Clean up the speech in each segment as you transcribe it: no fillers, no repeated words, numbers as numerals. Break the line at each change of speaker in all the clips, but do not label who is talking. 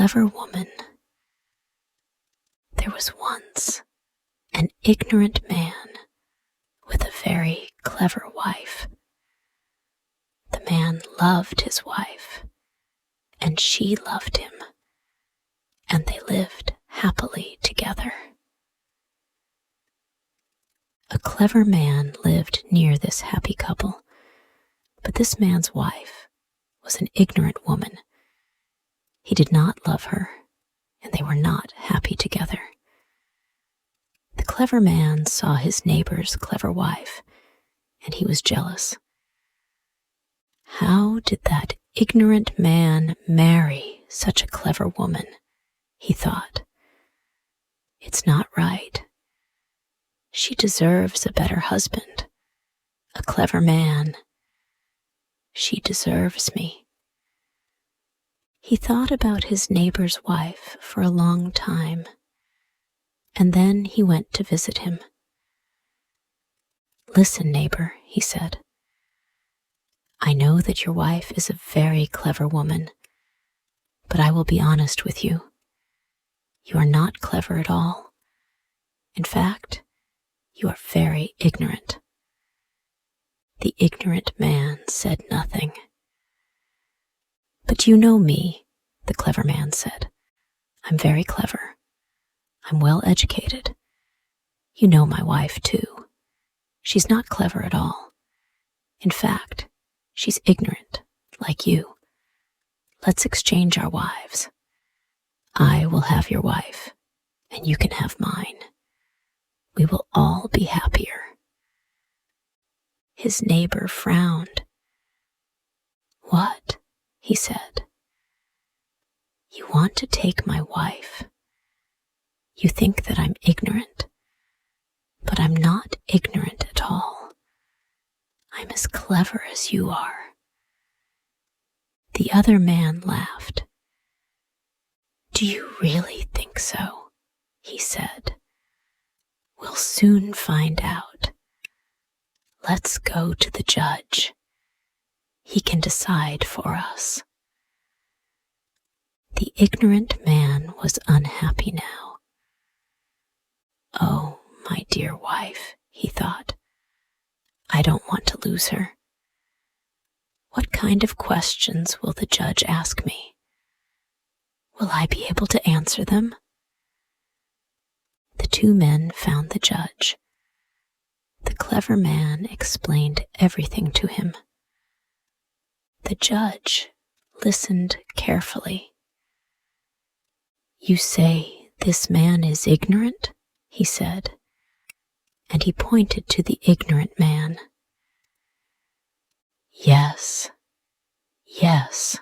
clever woman. There was once an ignorant man with a very clever wife. The man loved his wife, and she loved him, and they lived happily together. A clever man lived near this happy couple, but this man's wife was an ignorant woman. He did not love her, and they were not happy together. The clever man saw his neighbor's clever wife, and he was jealous. How did that ignorant man marry such a clever woman? He thought. It's not right. She deserves a better husband, a clever man. She deserves me. He thought about his neighbor's wife for a long time, and then he went to visit him. Listen, neighbor, he said. I know that your wife is a very clever woman, but I will be honest with you. You are not clever at all. In fact, you are very ignorant. The ignorant man said nothing. But you know me, the clever man said. I'm very clever. I'm well educated. You know my wife, too. She's not clever at all. In fact, she's ignorant, like you. Let's exchange our wives. I will have your wife, and you can have mine. We will all be happier. His neighbor frowned. What? He said. You want to take my wife. You think that I'm ignorant, but I'm not ignorant at all. I'm as clever as you are. The other man laughed. Do you really think so? He said. We'll soon find out. Let's go to the judge. He can decide for us. The ignorant man was unhappy now. Oh, my dear wife, he thought. I don't want to lose her. What kind of questions will the judge ask me? Will I be able to answer them? The two men found the judge. The clever man explained everything to him. The judge listened carefully. You say this man is ignorant? He said, and he pointed to the ignorant man. Yes, yes,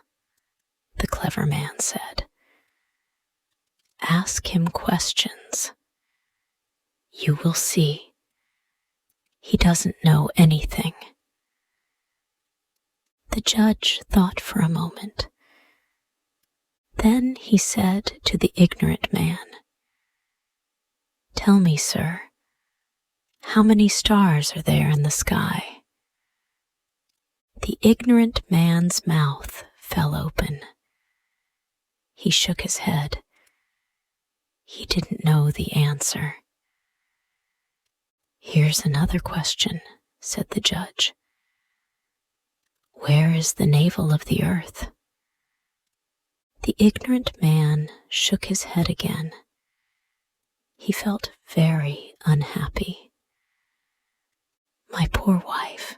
the clever man said. Ask him questions. You will see. He doesn't know anything. The judge thought for a moment. Then he said to the ignorant man, Tell me, sir, how many stars are there in the sky? The ignorant man's mouth fell open. He shook his head. He didn't know the answer. Here's another question, said the judge. Where is the navel of the earth? The ignorant man shook his head again. He felt very unhappy. My poor wife,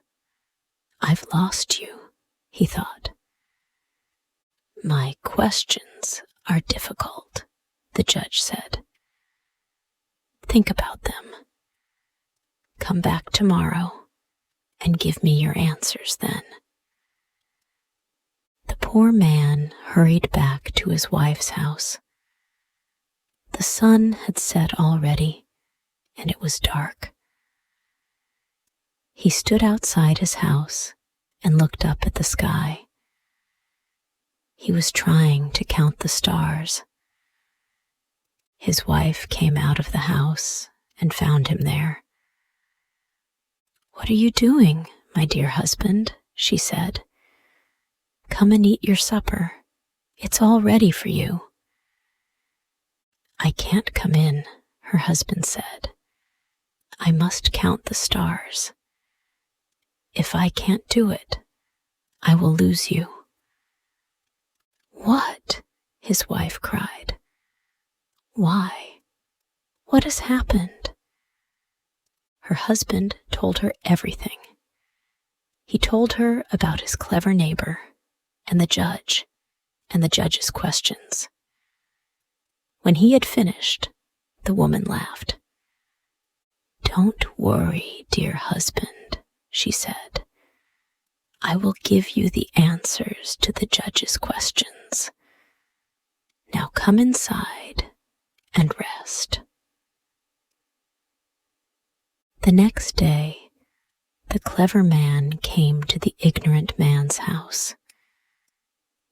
I've lost you, he thought. My questions are difficult, the judge said. Think about them. Come back tomorrow and give me your answers then. The poor man hurried back to his wife's house. The sun had set already, and it was dark. He stood outside his house and looked up at the sky. He was trying to count the stars. His wife came out of the house and found him there. What are you doing, my dear husband? She said. Come and eat your supper. It's all ready for you. "I can't come in," her husband said. "I must count the stars. If I can't do it, I will lose you." "What?" his wife cried. "Why? What has happened?" Her husband told her everything. He told her about his clever neighbor and the judge's questions. When he had finished, the woman laughed. "Don't worry, dear husband," she said. "I will give you the answers to the judge's questions. Now come inside and rest." The next day, the clever man came to the ignorant man's house.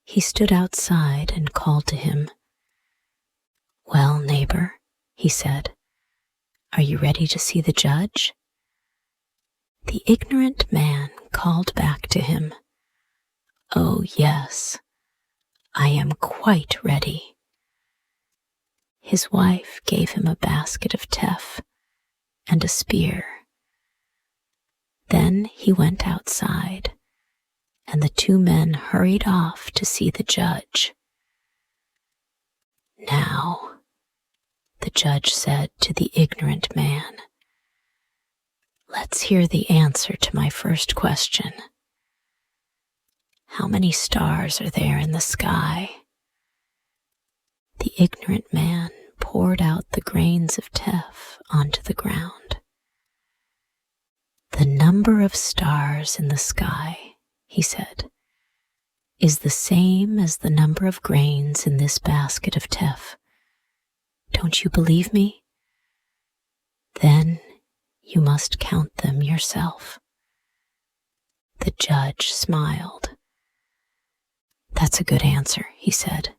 He stood outside and called to him. "Well, neighbor," he said, "are you ready to see the judge?" The ignorant man called back to him, "Oh, yes, I am quite ready." His wife gave him a basket of teff and a spear. Then he went outside, and the two men hurried off to see the judge. "Now," the judge said to the ignorant man, "let's hear the answer to my first question. How many stars are there in the sky?" The ignorant man poured out the grains of teff onto the ground. "The number of stars in the sky," he said, "is the same as the number of grains in this basket of teff. Don't you believe me? Then you must count them yourself." The judge smiled. "That's a good answer," he said.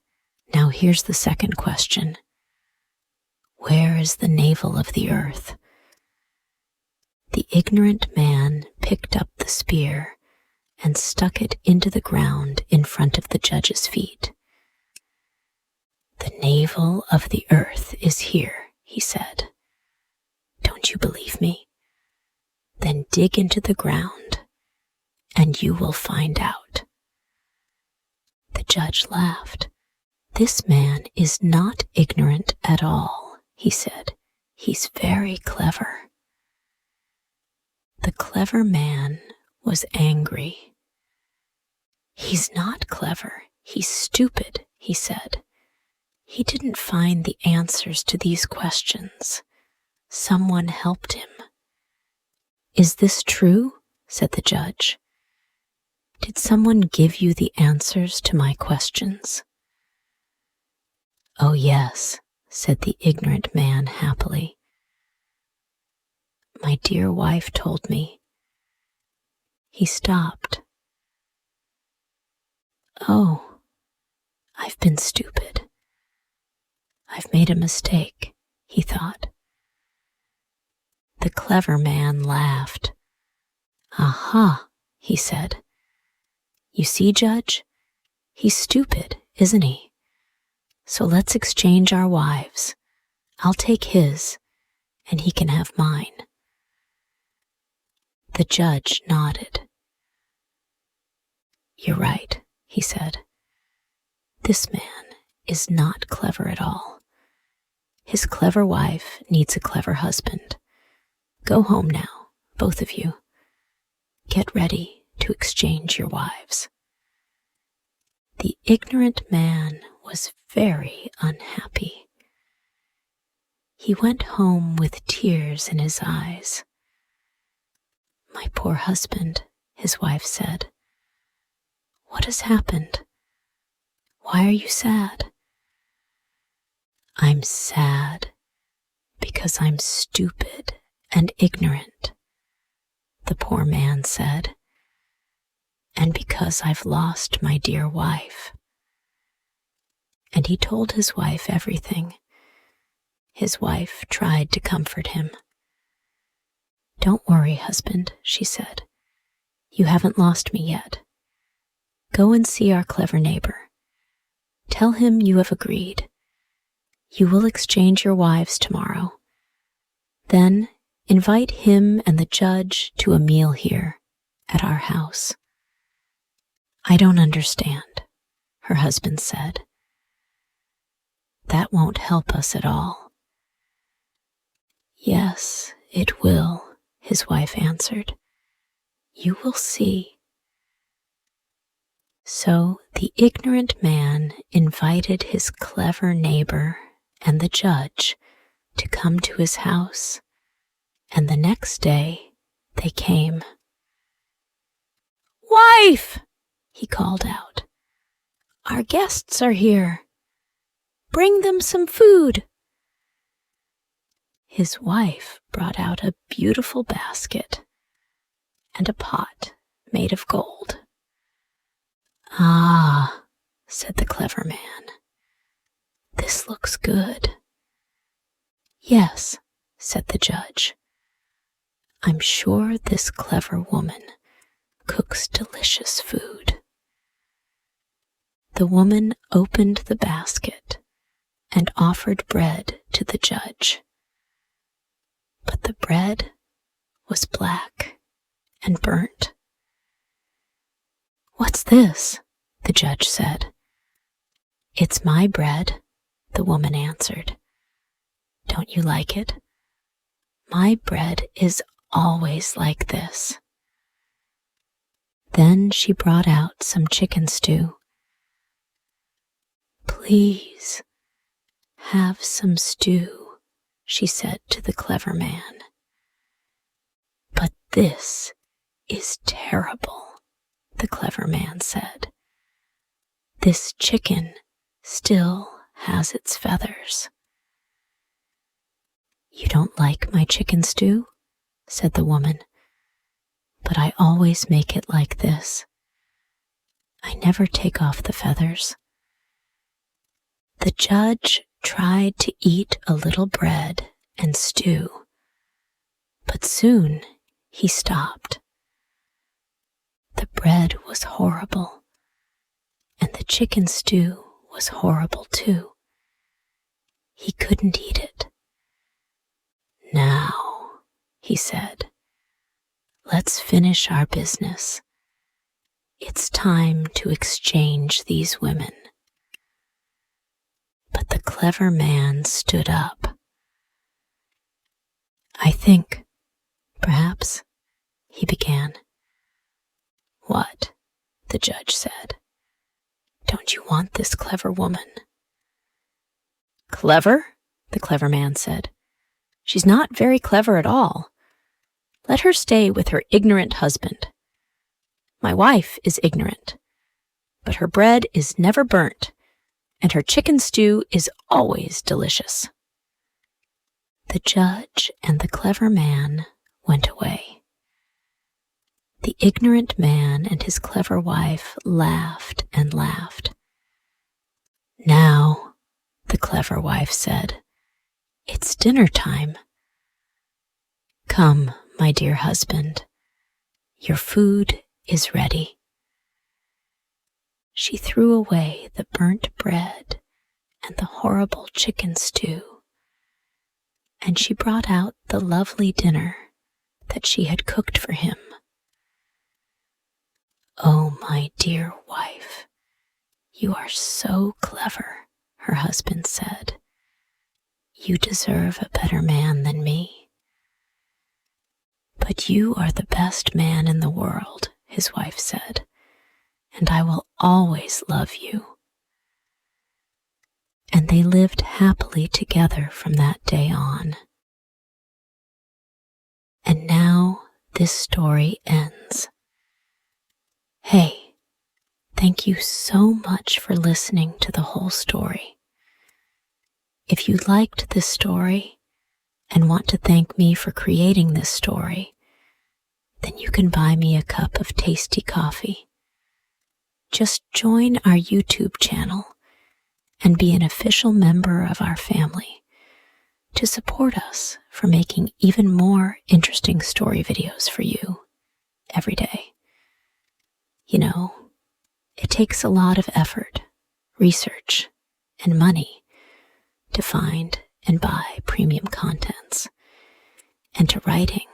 "Now here's the second question. Where is the navel of the earth?" The ignorant man picked up the spear and stuck it into the ground in front of the judge's feet. "The navel of the earth is here," he said. "Don't you believe me? Then dig into the ground and you will find out." The judge laughed. "This man is not ignorant at all," he said. "He's very clever." The clever man was angry. "He's not clever, he's stupid," he said. "He didn't find the answers to these questions. Someone helped him." "Is this true?" said the judge. "Did someone give you the answers to my questions?" "Oh, yes," said the ignorant man happily. "My dear wife told me." He stopped. "Oh, I've been stupid. I've made a mistake," he thought. The clever man laughed. "Aha," he said. "You see, Judge? He's stupid, isn't he? So let's exchange our wives. I'll take his, and he can have mine." The judge nodded. "You're right," he said. "This man is not clever at all. His clever wife needs a clever husband. Go home now, both of you. Get ready to exchange your wives." The ignorant man was very unhappy. He went home with tears in his eyes. "My poor husband," his wife said. "What has happened? Why are you sad?" "I'm sad because I'm stupid and ignorant," the poor man said, "and because I've lost my dear wife." And he told his wife everything. His wife tried to comfort him. "Don't worry, husband," she said. "You haven't lost me yet. Go and see our clever neighbor. Tell him you have agreed. You will exchange your wives tomorrow. Then invite him and the judge to a meal here at our house." "I don't understand," her husband said. "That won't help us at all." "Yes, it will," his wife answered. "You will see." So the ignorant man invited his clever neighbor and the judge to come to his house, and the next day they came. "Wife," he called out, "our guests are here. Bring them some food." His wife brought out a beautiful basket and a pot made of gold. "Ah," said the clever man, "this looks good." "Yes," said the judge, "I'm sure this clever woman cooks delicious food." The woman opened the basket and offered bread to the judge. But the bread was black and burnt. "What's this?" the judge said. "It's my bread," the woman answered. "Don't you like it? My bread is always like this." Then she brought out some chicken stew. "Please, have some stew," she said to the clever man. "But this is terrible," the clever man said. "This chicken still has its feathers." "You don't like my chicken stew?" said the woman. "But I always make it like this. I never take off the feathers." The judge tried to eat a little bread and stew, but soon he stopped. The bread was horrible, and the chicken stew was horrible too. He couldn't eat it. "Now," he said, "let's finish our business. It's time to exchange these women." But the clever man stood up. "I think, perhaps," he began. "What?" the judge said. "Don't you want this clever woman?" "Clever?" the clever man said. "She's not very clever at all. Let her stay with her ignorant husband. My wife is ignorant, but her bread is never burnt, and her chicken stew is always delicious." The judge and the clever man went away. The ignorant man and his clever wife laughed and laughed. "Now," the clever wife said, "it's dinner time. Come, my dear husband, your food is ready." She threw away the burnt bread and the horrible chicken stew, and she brought out the lovely dinner that she had cooked for him. "Oh, my dear wife, you are so clever," her husband said. "You deserve a better man than me." "But you are the best man in the world," his wife said, "and I will always love you." And they lived happily together from that day on. And now this story ends. Hey, thank you so much for listening to the whole story. If you liked this story and want to thank me for creating this story, then you can buy me a cup of tasty coffee. Just join our YouTube channel and be an official member of our family to support us for making even more interesting story videos for you every day. You know, it takes a lot of effort, research, and money to to find and buy premium contents, and to writing,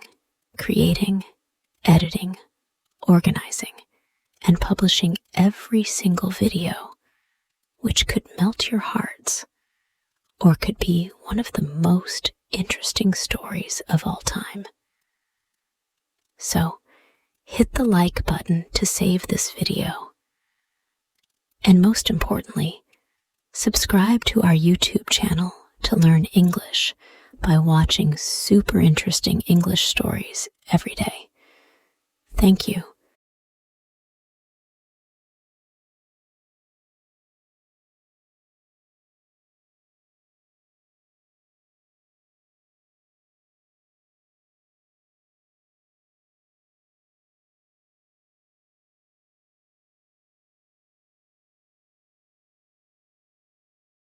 creating, editing, organizing, and publishing every single video, which could melt your hearts or could be one of the most interesting stories of all time. So, hit the like button to save this video. And most importantly, subscribe to our YouTube channel to learn English by watching super interesting English stories every day. Thank you.